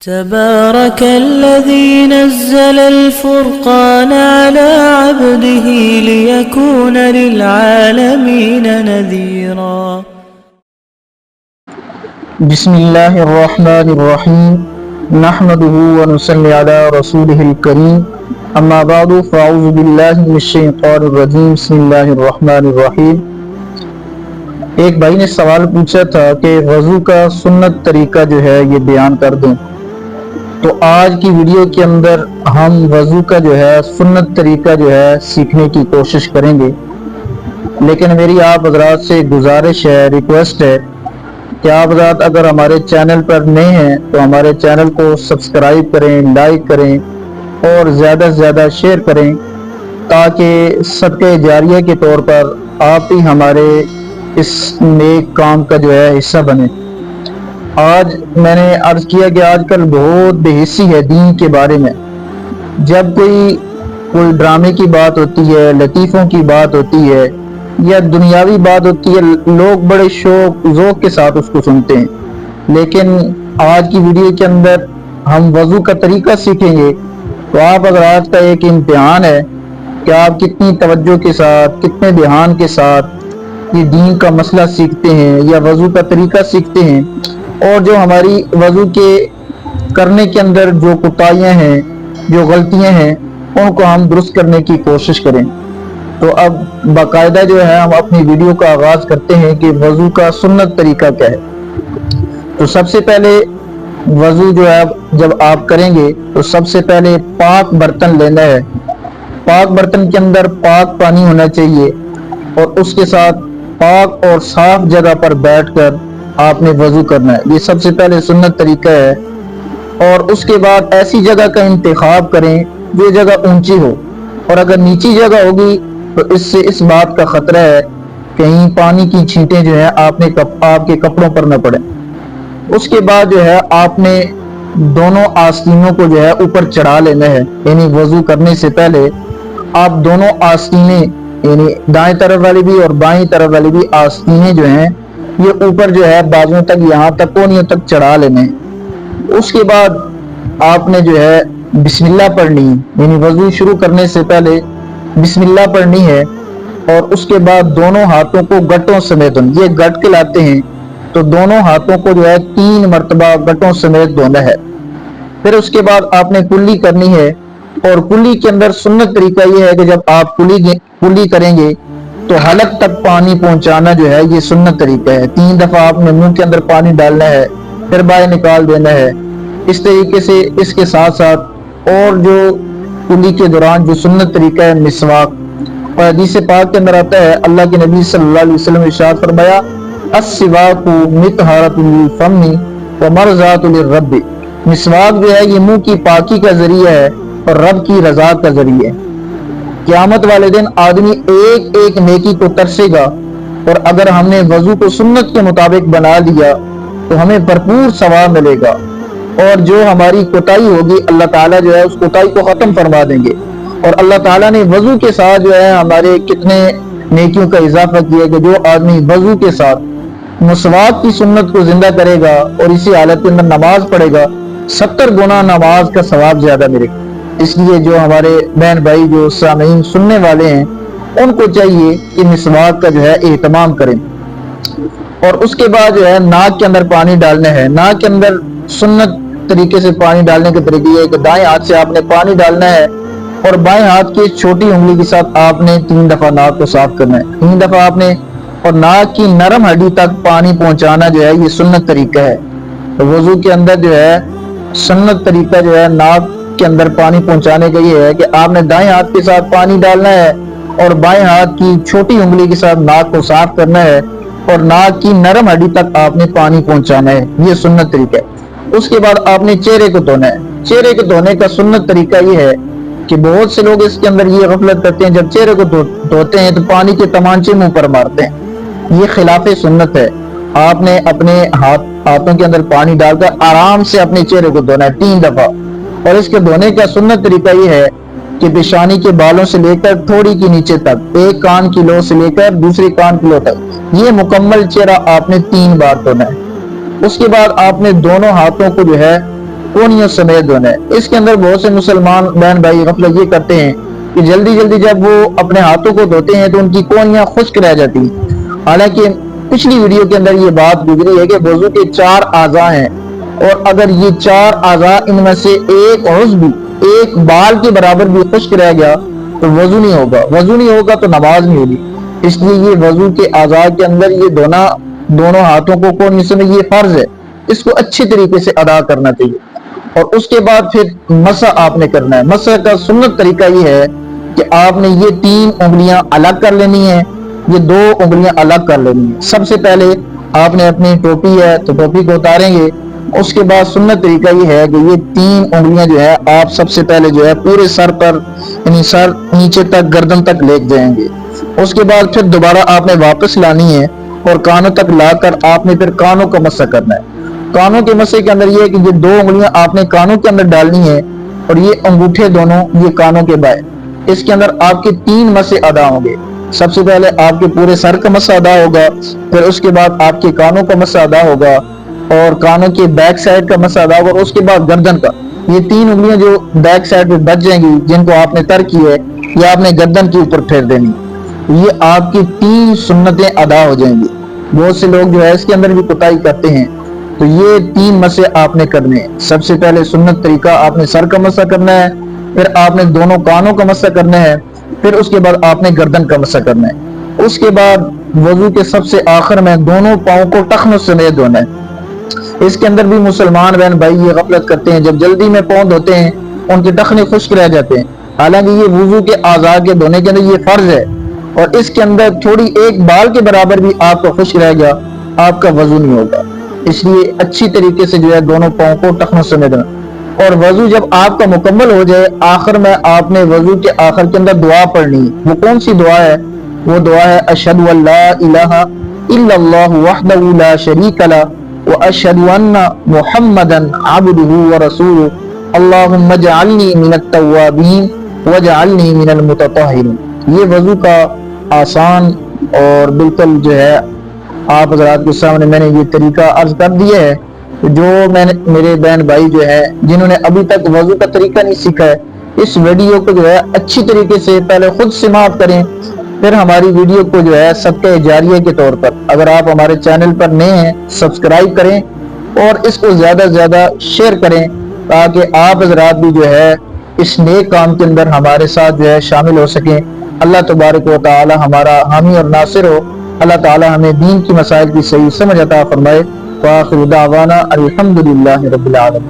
تبارك الذي نزل الفرقان على عبده ليكون للعالمين نذيرا. بسم اللہ الرحمن الرحیم نحمده ونصلی علی رسوله الکریم اما بعد فاعوذ باللہ من الشیطان الرجیم بسم اللہ الرحمن الرحیم. ایک بھائی نے سوال پوچھا تھا کہ وضو کا سنت طریقہ جو ہے یہ بیان کر دیں، تو آج کی ویڈیو کے اندر ہم وضو کا جو ہے سنت طریقہ جو ہے سیکھنے کی کوشش کریں گے. لیکن میری آپ حضرات سے گزارش ہے، ریکویسٹ ہے کہ آپ حضرات اگر ہمارے چینل پر نئے ہیں تو ہمارے چینل کو سبسکرائب کریں، لائک کریں اور زیادہ سے زیادہ شیئر کریں تاکہ صدقہ جاریہ کے طور پر آپ ہی ہمارے اس نیک کام کا جو ہے حصہ بنیں. آج میں نے عرض کیا کہ آج کل بہت بے حسی ہے دین کے بارے میں. جب کوئی ڈرامے کی بات ہوتی ہے، لطیفوں کی بات ہوتی ہے یا دنیاوی بات ہوتی ہے، لوگ بڑے شوق ذوق کے ساتھ اس کو سنتے ہیں. لیکن آج کی ویڈیو کے اندر ہم وضو کا طریقہ سیکھیں گے تو آپ اگر آج کا ایک امتحان ہے کہ آپ کتنی توجہ کے ساتھ، کتنے دھیان کے ساتھ یہ دین کا مسئلہ سیکھتے ہیں یا وضو کا طریقہ سیکھتے ہیں، اور جو ہماری وضو کے کرنے کے اندر جو کوتاہیاں ہیں، جو غلطیاں ہیں، ان کو ہم درست کرنے کی کوشش کریں. تو اب باقاعدہ جو ہے ہم اپنی ویڈیو کا آغاز کرتے ہیں کہ وضو کا سنت طریقہ کیا ہے. تو سب سے پہلے وضو جو ہے جب آپ کریں گے تو سب سے پہلے پاک برتن لینا ہے. پاک برتن کے اندر پاک پانی ہونا چاہیے اور اس کے ساتھ پاک اور صاف جگہ پر بیٹھ کر آپ نے وضو کرنا ہے. یہ سب سے پہلے سنت طریقہ ہے. اور اس کے بعد ایسی جگہ کا انتخاب کریں جو جگہ اونچی ہو، اور اگر نیچی جگہ ہوگی تو اس سے اس بات کا خطرہ ہے کہیں پانی کی چھینٹیں جو ہے آپ کے کپڑوں پر نہ پڑیں. اس کے بعد جو ہے آپ نے دونوں آستینوں کو جو ہے اوپر چڑھا لینا ہے. یعنی وضو کرنے سے پہلے آپ دونوں آستینیں، یعنی دائیں طرف والی بھی اور بائیں طرف والی بھی آستینیں جو ہیں یہ اوپر جو ہے بازوں تک، یہاں تک کونیوں تک چڑھا لینے ہیں. اس کے بعد آپ نے جو ہے بسم اللہ پڑھنی، یعنی وضو شروع کرنے سے پہلے بسم اللہ پڑھنی ہے. اور اس کے بعد دونوں ہاتھوں کو گٹوں سمیت، یہ گٹ کہلاتے ہیں، تو دونوں ہاتھوں کو جو ہے 3 مرتبہ گٹوں سمیت دھونا ہے. پھر اس کے بعد آپ نے کلی کرنی ہے. اور کلی کے اندر سنت طریقہ یہ ہے کہ جب آپ کلی کریں گے تو حلق تک پانی پہنچانا جو ہے یہ سنت طریقہ ہے. 3 دفعہ آپ نے منہ کے اندر پانی ڈالنا ہے، پھر باہر نکال دینا ہے. اس طریقے سے اس کے ساتھ ساتھ اور جو کلی کے دوران جو سنت طریقہ ہے مسواک، اور حدیث پاک کے اندر آتا ہے اللہ کے نبی صلی اللہ علیہ وسلم ارشاد فرمایا السواک مطہرۃ للفم ومرضات للرب. مسواک جو ہے یہ منہ کی پاکی کا ذریعہ ہے اور رب کی رضا کا ذریعہ ہے. قیامت والے دن آدمی ایک ایک نیکی کو ترسے گا، اور اگر ہم نے وضو کو سنت کے مطابق بنا لیا تو ہمیں بھرپور ثواب ملے گا. اور جو ہماری کوتاہی ہوگی اللہ تعالیٰ جو ہے اس کوتاہی کو ختم فرما دیں گے. اور اللہ تعالیٰ نے وضو کے ساتھ جو ہے ہمارے کتنے نیکیوں کا اضافہ کیا کہ جو آدمی وضو کے ساتھ مسواک کی سنت کو زندہ کرے گا اور اسی حالت کے اندر نماز پڑھے گا 70 گنا نماز کا ثواب زیادہ ملے گا. اس لیے جو ہمارے بہن بھائی جو سامعین سننے والے ہیں ان کو چاہیے کہ مسواک کا جو ہے اہتمام کریں. اور اس کے بعد جو ہے ناک کے اندر پانی ڈالنا ہے. ناک کے اندر سنت طریقے سے پانی ڈالنے کے طریقے یہ ہے کہ دائیں ہاتھ سے آپ نے پانی ڈالنا ہے اور بائیں ہاتھ کی چھوٹی انگلی کے ساتھ آپ نے 3 دفعہ ناک کو صاف کرنا ہے. 3 دفعہ آپ نے، اور ناک کی نرم ہڈی تک پانی پہنچانا جو ہے یہ سنت طریقہ ہے. تو وضو کے اندر جو ہے سنت طریقہ جو ہے ناک کے اندر پانی پہنچانے کا یہ ہے کہ آپ نے دائیں ہاتھ کے ساتھ پانی ڈالنا ہے اور بائیں ہاتھ کی چھوٹی انگلی کے ساتھ ناک کو صاف کرنا ہے اور ناک کی نرم ہڈی تک آپ نے پانی پہنچانا ہے. یہ سنت طریقہ ہے. اس کے بعد آپ نے چہرے کو دھونا ہے. چہرے کو دھونے کا سنت طریقہ یہ ہے کہ بہت سے لوگ اس کے اندر یہ غفلت کرتے ہیں، جب چہرے کو دھوتے ہیں تو پانی کے تمانچے منہ پر مارتے ہیں. یہ خلاف سنت ہے. آپ نے اپنے ہاتھوں کے اندر پانی ڈال کر آرام سے اپنے چہرے کو دھونا ہے 3 دفعہ. اور اس کے دھونے کا سنت طریقہ یہ ہے کہ پیشانی کے بالوں سے لے کر تھوڑی کے نیچے تک، ایک کان کی لو سے لے کر دوسری کان کی لو تک، یہ مکمل چہرہ آپ نے 3 بار دھونا ہے. اس کے بعد آپ نے دونوں ہاتھوں کو جو ہے کونیوں سمیت دھونا ہے۔ اس کے اندر بہت سے مسلمان بہن بھائی غفلت یہ کرتے ہیں کہ جلدی جلدی جب وہ اپنے ہاتھوں کو دھوتے ہیں تو ان کی کونیاں خشک رہ جاتی ہیں، حالانکہ پچھلی ویڈیو کے اندر یہ بات گزری ہے کہ وضو کے 4 اعضاء ہیں، اور اگر یہ 4 اعضاء ان میں سے ایک عضو بھی، ایک بال کے برابر بھی خشک رہ گیا تو وضو نہیں ہوگا، وضو نہیں ہوگا تو نماز نہیں ہوگی۔ اس لیے یہ وضو کے اعضاء کے اندر یہ دھونا دونوں ہاتھوں کو کونیوں سے یہ فرض ہے، اس کو اچھی طریقے سے ادا کرنا چاہیے۔ اور اس کے بعد پھر مسح آپ نے کرنا ہے۔ مسح کا سنت طریقہ یہ ہے کہ آپ نے یہ 3 انگلیاں الگ کر لینی ہیں، یہ 2 انگلیاں الگ کر لینی ہیں۔ سب سے پہلے آپ نے اپنی ٹوپی ہے تو ٹوپی کو اتاریں گے، اس کے بعد سنت طریقہ یہ ہے کہ یہ 3 انگلیاں جو ہے آپ سب سے پہلے جو ہے پورے سر پر، یعنی سر نیچے تک گردن تک لے جائیں گے۔ اس کے بعد پھر دوبارہ آپ نے واپس لانی ہے اور کانوں تک لا کر آپ نے پھر کانوں کا مسح کرنا ہے۔ کانوں کے مسح کے اندر یہ ہے کہ یہ 2 انگلیاں آپ نے کانوں کے اندر ڈالنی ہے اور یہ انگوٹھے دونوں یہ کانوں کے بائیں، اس کے اندر آپ کے 3 مسح ادا ہوں گے۔ سب سے پہلے آپ کے پورے سر کا مسح ادا ہوگا، پھر اس کے بعد آپ کے کانوں کا مسح ادا ہوگا اور کانوں کے بیک سائڈ کا مسح ادا ہوگا، اور اس کے بعد گردن کا۔ یہ 3 انگلیاں جو بیک سائڈ پہ بچ جائیں گی جن کو آپ نے ترک کی ہے، یہ آپ نے گردن کے اوپر پھیر دینی، یہ آپ کی 3 سنتیں ادا ہو جائیں گی۔ بہت سے لوگ جو ہے اس کے اندر بھی کوتاہی کرتے ہیں، تو یہ 3 مسح آپ نے کرنے ہیں۔ سب سے پہلے سنت طریقہ آپ نے سر کا مسح کرنا ہے، پھر آپ نے دونوں کانوں کا مسح کرنا ہے، پھر اس کے بعد آپ نے گردن کا مسح کرنا ہے۔ اس کے بعد وضو کے سب سے آخر میں دونوں پاؤں کو ٹخنوں سمیت دھونا ہے۔ اس کے اندر بھی مسلمان بہن بھائی یہ غفلت کرتے ہیں، جب جلدی میں پاؤں دھوتے ہیں ان کے ٹخنے خشک رہ جاتے ہیں، حالانکہ یہ وضو کے اعضاء کے دھونے کے اندر یہ فرض ہے، اور اس کے اندر تھوڑی ایک بال کے برابر بھی آپ کا خشک رہ گیا آپ کا وضو نہیں ہوگا۔ اس لیے اچھی طریقے سے جو ہے دونوں پاؤں کو ٹخنوں سمیت دھونا۔ اور وضو جب آپ کا مکمل ہو جائے، آخر میں آپ نے وضو کے آخر کے اندر دعا پڑھنی ہے۔ وہ کون سی دعا ہے؟ وہ دعا ہے اشہد ان لا الہ الا اللہ وحدہ لا شریک لہ واشہد ان محمدا عبدہ ورسولہ اللہم اجعلنی من التوابین واجعلنی من المتطہرین۔ یہ وضو کا آسان اور بالکل جو ہے آپ حضرات کے سامنے میں نے یہ طریقہ عرض کر دیا ہے۔ جو میرے بہن بھائی جو ہے جنہوں نے ابھی تک وضو کا طریقہ نہیں سیکھا ہے، اس ویڈیو کو جو ہے اچھی طریقے سے پہلے خود سماعت کریں، پھر ہماری ویڈیو کو جو ہے صدقہ جاریہ کے طور پر، اگر آپ ہمارے چینل پر نئے ہیں سبسکرائب کریں اور اس کو زیادہ سے زیادہ شیئر کریں، تاکہ آپ حضرات بھی جو ہے اس نیک کام کے اندر ہمارے ساتھ جو ہے شامل ہو سکیں۔ اللہ تبارک و تعالی ہمارا حامی اور ناصر ہو۔ اللہ تعالی ہمیں دین کی مسائل کی صحیح سمجھ عطا فرمائے۔ وآخر دعوانا الحمدللہ رب العالمین۔